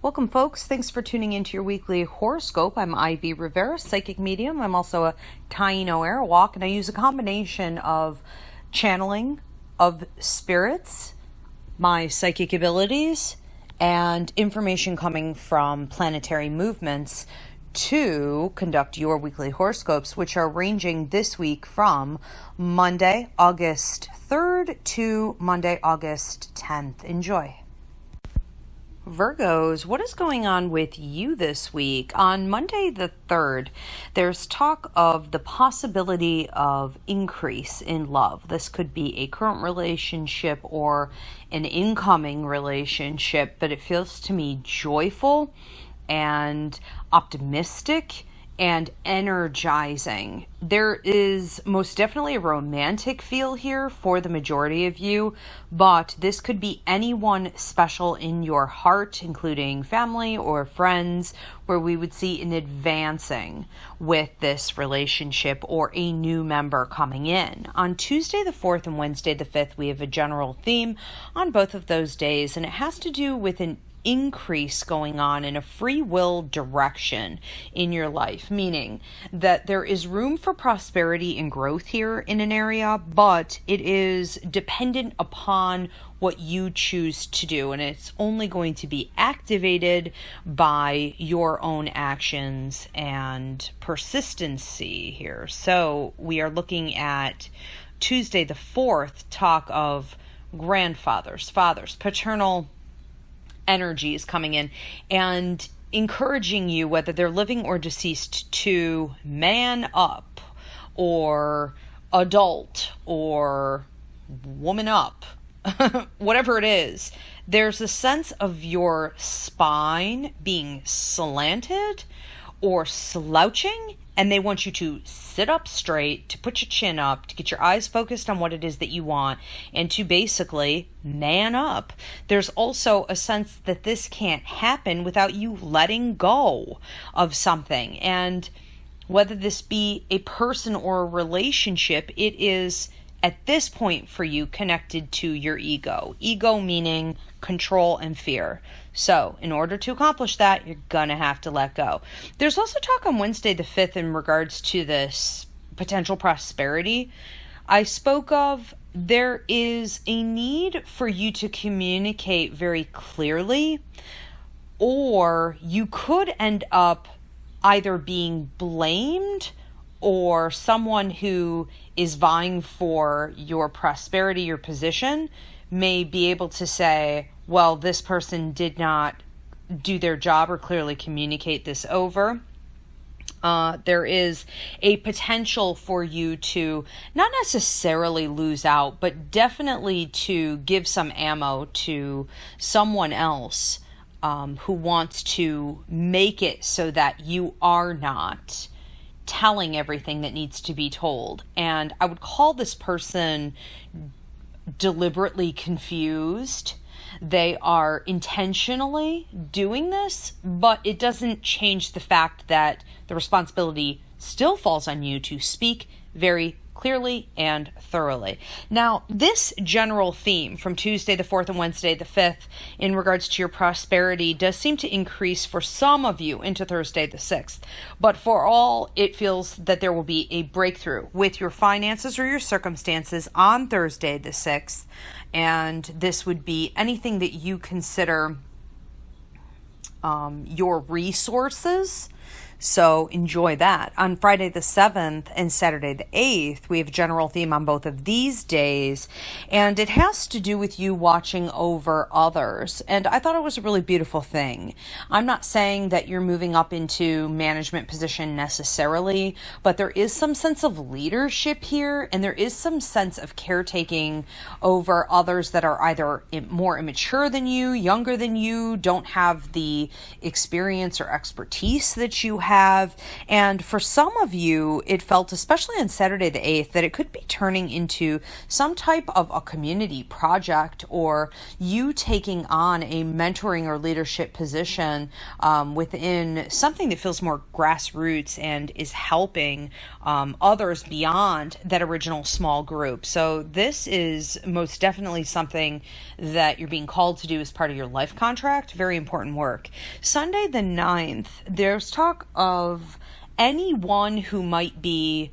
Welcome, folks. Thanks for tuning into your weekly horoscope. I'm Ivy Rivera, psychic medium. I'm also a Taino Airwalk, and I use a combination of channeling of spirits, my psychic abilities, and information coming from planetary movements to conduct your weekly horoscopes, which are ranging this week from Monday, August 3rd to Monday, August 10th. Enjoy. Virgos, what is going on with you this week? On Monday the 3rd, there's talk of the possibility of increase in love. This could be a current relationship or an incoming relationship, but it feels to me joyful and optimistic and energizing. There is most definitely a romantic feel here for the majority of you, but this could be anyone special in your heart, including family or friends, where we would see an advancing with this relationship or a new member coming in. On Tuesday the 4th and Wednesday the 5th, we have a general theme on both of those days, and it has to do with an increase going on in a free will direction in your life, meaning that there is room for prosperity and growth here in an area, but it is dependent upon what you choose to do, and it's only going to be activated by your own actions and persistency here. So we are looking at Tuesday the 4th, talk of grandfathers, fathers, paternal energy is coming in and encouraging you, whether they're living or deceased, to man up or adult or woman up, whatever it is. There's a sense of your spine being slanted or slouching, and they want you to sit up straight, to put your chin up, to get your eyes focused on what it is that you want, and to basically man up. There's also a sense that this can't happen without you letting go of something. And whether this be a person or a relationship, it is at this point for you connected to your ego. Ego meaning control and fear. So in order to accomplish that, you're going to have to let go. There's also talk on Wednesday the 5th in regards to this potential prosperity I spoke of. There is a need for you to communicate very clearly, or you could end up either being blamed or someone who is vying for your prosperity, your position, may be able to say, well, this person did not do their job or clearly communicate this over. There is a potential for you to not necessarily lose out, but definitely to give some ammo to someone else who wants to make it so that you are not telling everything that needs to be told. And I would call this person deliberately confused. They are intentionally doing this, but it doesn't change the fact that the responsibility still falls on you to speak very clearly and thoroughly. Now, this general theme from Tuesday the 4th and Wednesday the 5th in regards to your prosperity does seem to increase for some of you into Thursday the 6th. But for all, it feels that there will be a breakthrough with your finances or your circumstances on Thursday the 6th. And this would be anything that you consider your resources. So enjoy that. On Friday the 7th and Saturday the 8th, we have a general theme on both of these days, and it has to do with you watching over others. And I thought it was a really beautiful thing. I'm not saying that you're moving up into management position necessarily, but there is some sense of leadership here, and there is some sense of caretaking over others that are either more immature than you, younger than you, don't have the experience or expertise that that you have. And for some of you, it felt, especially on Saturday the 8th, that it could be turning into some type of a community project, or you taking on a mentoring or leadership position within something that feels more grassroots and is helping others beyond that original small group. So this is most definitely something that you're being called to do as part of your life contract. Very important work. Sunday the 9th, there's talk of anyone who might be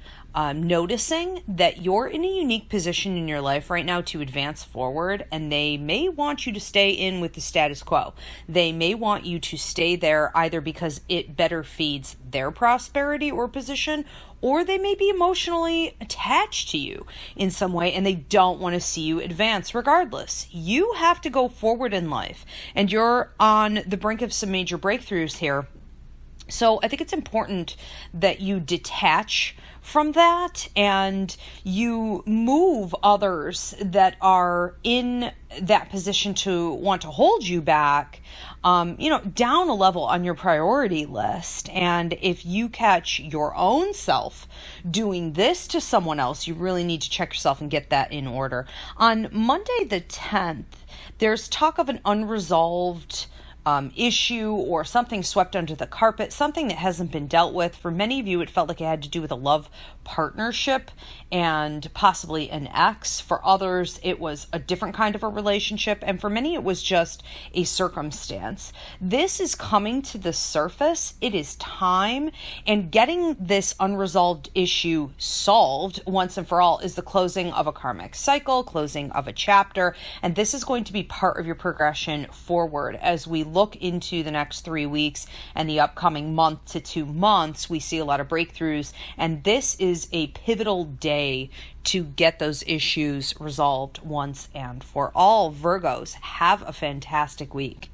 noticing that you're in a unique position in your life right now to advance forward, and they may want you to stay in with the status quo. They may want you to stay there either because it better feeds their prosperity or position, or they may be emotionally attached to you in some way and they don't want to see you advance. Regardless, you have to go forward in life, and you're on the brink of some major breakthroughs here. So I think it's important that you detach from that and you move others that are in that position to want to hold you back, down a level on your priority list. And if you catch your own self doing this to someone else, you really need to check yourself and get that in order. On Monday the 10th, there's talk of an unresolved issue or something swept under the carpet, something that hasn't been dealt with. For many of you, it felt like it had to do with a love partnership and possibly an ex. For others, it was a different kind of a relationship. And for many, it was just a circumstance. This is coming to the surface. It is time. And getting this unresolved issue solved once and for all is the closing of a karmic cycle, closing of a chapter. And this is going to be part of your progression forward as we look into the next 3 weeks and the upcoming month to 2 months. We see a lot of breakthroughs, and this is a pivotal day to get those issues resolved once and for all. Virgos, have a fantastic week.